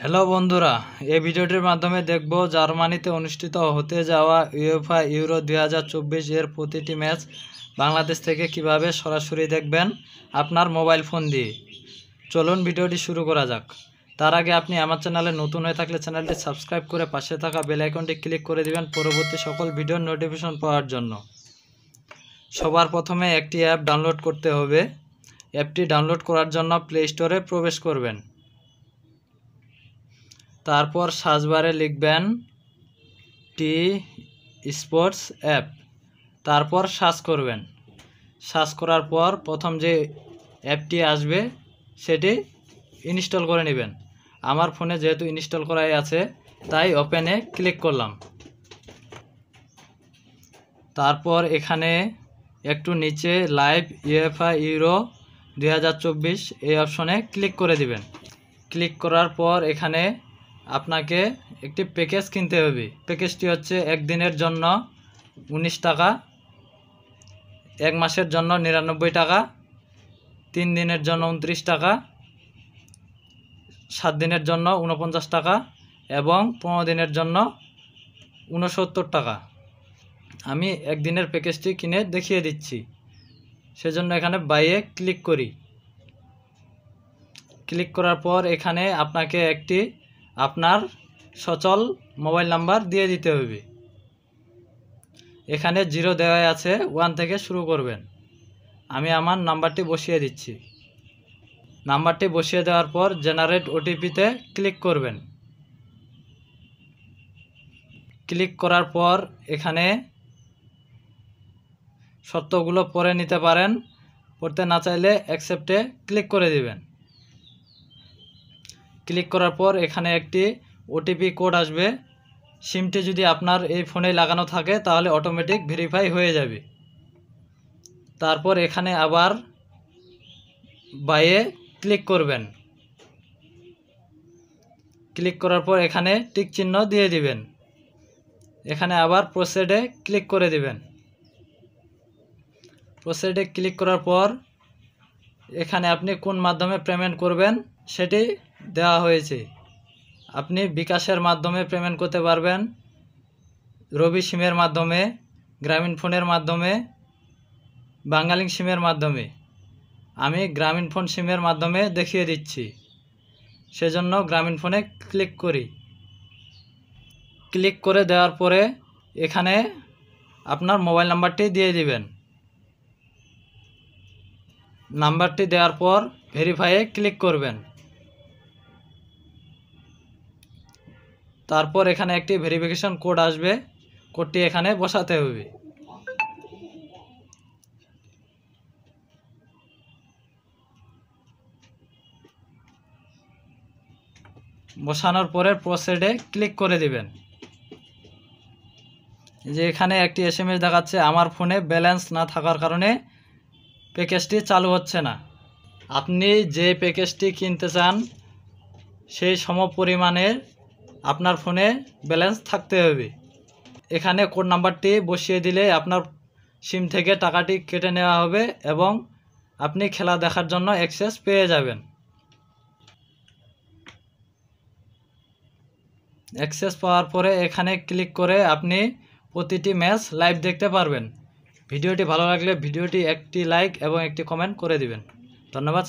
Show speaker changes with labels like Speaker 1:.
Speaker 1: Hello বন্ধুরা, এই ভিডিওটির মাধ্যমে দেখব জার্মানিতে অনুষ্ঠিত হতে যাওয়া উয়েফা ইউরো 2024 এর প্রতিটি ম্যাচ বাংলাদেশ থেকে কিভাবে সরাসরি দেখবেন আপনার মোবাইল ফোন দিয়ে। চলুন ভিডিওটি শুরু করা যাক। তার আগে আপনি আমার চ্যানেলে নতুন হয়ে থাকলে চ্যানেলটি সাবস্ক্রাইব করে পাশে থাকা বেল আইকনটি ক্লিক করে দিবেন পরবর্তী সকল ভিডিওর নোটিফিকেশন পাওয়ার জন্য। সবার প্রথমে একটি অ্যাপ ডাউনলোড করতে হবে। অ্যাপটি ডাউনলোড করার জন্য প্লে স্টোরে প্রবেশ করবেন। তারপর সার্চ বারে লিখবেন টি স্পোর্টস অ্যাপ, তারপর সার্চ করবেন। সার্চ করার পর প্রথম যে অ্যাপটি আসবে সেটি ইনস্টল করে নেবেন। আমার ফোনে যেহেতু ইনস্টল করাই আছে তাই ওপেনে ক্লিক করলাম। তারপর এখানে একটু নিচে লাইভ উয়েফা ইউরো 2024 এই অপশনে ক্লিক করে দিবেন। ক্লিক করার পর এখানে আপনাকে একটি প্যাকেজ কিনতে হবে। প্যাকেজটি হচ্ছে একদিনের জন্য 19 টাকা, এক মাসের জন্য 99 টাকা, 3 দিনের জন্য 29 টাকা, 7 দিনের জন্য 49 টাকা এবং 15 দিনের জন্য 69 টাকা। আমি একদিনের প্যাকেজটি কিনে দেখিয়ে দিচ্ছি, সেজন্য এখানে বাইয়ে ক্লিক করি। ক্লিক করার পর এখানে আপনাকে একটি আপনার সচল মোবাইল নাম্বার দিয়ে দিতে হবে। এখানে 0 দেওয়া আছে, 1 থেকে শুরু করবেন। আমি আমার নাম্বারটি বসিয়ে দিচ্ছি। নাম্বারটি বসিয়ে দেওয়ার পর জেনারেট ওটিপিতে ক্লিক করবেন। ক্লিক করার পর এখানে শর্তগুলো পড়ে নিতে পারেন, পড়তে না চাইলে অ্যাকসেপ্টে ক্লিক করে দিবেন। ক্লিক করার পর এখানে একটি ওটিপি কোড আসবে। সিমটি যদি আপনার এই ফোনে লাগানো থাকে তাহলে অটোমেটিক ভেরিফাই হয়ে যাবে। তারপর এখানে আবার বাইয়ে ক্লিক করবেন। ক্লিক করার পর এখানে টিক চিহ্ন দিয়ে দিবেন। এখানে আবার প্রসিডে ক্লিক করে দিবেন। প্রসিডে ক্লিক করার পর এখানে আপনি কোন মাধ্যমে পেমেন্ট করবেন সেটি দেওয়া হয়েছে। আপনি বিকাশের মাধ্যমে পেমেন্ট করতে পারবেন, রবি সিমের মাধ্যমে, গ্রামীণ ফোনের মাধ্যমে, বাংলালিংক সিমের মাধ্যমে। আমি গ্রামীণ ফোন সিমের মাধ্যমে দেখিয়ে দিচ্ছি, সেজন্য গ্রামীণ ফোনে ক্লিক করি। ক্লিক করে দেওয়ার পরে এখানে আপনার মোবাইল নাম্বারটি দিয়ে দিবেন। নাম্বারটি দেওয়ার পর ভেরিফাইয়ে ক্লিক করবেন। তারপর এখানে একটি ভেরিফিকেশন কোড আসবে, কোডটি এখানে বসাতে হবে। বসানোর পরে প্রসিডে ক্লিক করে দিবেন। যে এখানে একটি SMS দেখাচ্ছে আমার ফোনে ব্যালেন্স না থাকার কারণে প্যাকেজটি চালু হচ্ছে না। আপনি যে প্যাকেজটি কিনতে চান সেই সমপরিমাণের আপনার ফোনে ব্যালেন্স থাকতে হবে। এখানে কোড নাম্বারটি বসিয়ে দিলে আপনার সিম থেকে টাকাটি কেটে নেওয়া হবে এবং আপনি খেলা দেখার জন্য অ্যাক্সেস পেয়ে যাবেন। অ্যাক্সেস পাওয়ার পরে এখানে ক্লিক করে আপনি প্রতিটি ম্যাচ লাইভ দেখতে পারবেন। ভিডিওটি ভালো লাগলে ভিডিওটি একটি লাইক এবং একটি কমেন্ট করে দিবেন। ধন্যবাদ।